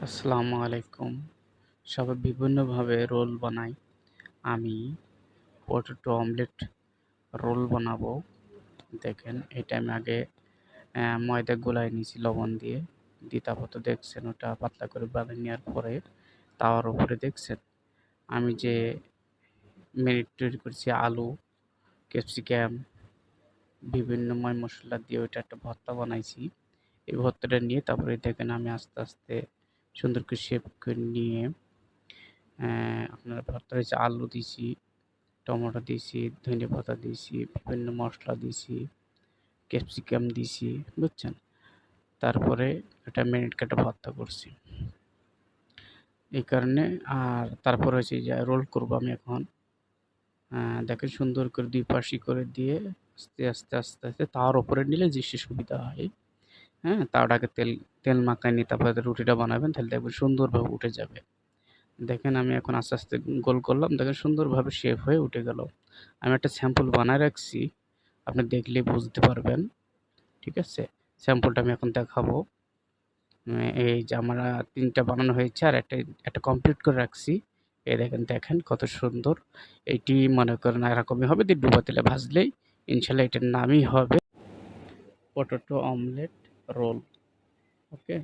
আসসালামু আলাইকুম। সবাই বিভিন্নভাবে রোল বানায়। আমি পটেটো অমলেট রোল বানাবো। দেখেন এটা আমি আগে ময়দা গোলায় নিয়েছি লবণ দিয়ে। তারপর তো দেখছেন ওটা পাতলা করে বানিয়ে নেওয়ার পরে তাওয়ার উপরে দেখছেন আমি যে মেরিনেট তৈরি করেছি আলু, ক্যাপসিকাম, বিভিন্ন ময় মসলা দিয়ে ওইটা একটা ভর্তা বানাইছি। এই ভর্তাটা নিয়ে তারপরে দেখেন আমি আস্তে, আস্তে সুন্দর করে শেপ করে নিয়ে আপনার ভর্তা হয়েছে আলু দিছি, টমেটো দিছি, ধনেপাতা দিছি, বিভিন্ন মসলা দিছি, ক্যাপসিকাম দিছি, বুঝছেন? তারপরে এটা মেরিনেট করে ভর্তা করছি। এই কারণে আর তারপরে হচ্ছে যে রোল করব আমি এখন। দেখেন সুন্দর করে ২ পাশই করে দিয়ে আস্তে, আস্তে তাওয়ার উপরে নিলে যে সে সুবিধা হয়, হ্যাঁ? তাওয়াটাকে তেল মাখায় নিয়ে তারপরে রুটিটা বানাবেন তাহলে দেখবেন সুন্দরভাবে উঠে যাবে। দেখেন আমি এখন আস্তে, আস্তে গোল করলাম। দেখেন সুন্দরভাবে শেপ হয়ে উঠে গেল। আমি একটা স্যাম্পল বানায় রাখছি। আপনি দেখলেই বুঝতে পারবেন। ঠিক আছে? স্যাম্পলটা আমি এখন দেখাবো। এই যে আমার ৩ টা বানানো হয়েছে আর একটা কমপ্লিট করে রাখছি। এই দেখেন কত সুন্দর। এটি মনে করেন এরকমই হবে দিয়ে ডুবা তেলে ভাজলেই ইনশাআল্লাহ এটার নামই হবে পটেটো অমলেট রোল। ওকে?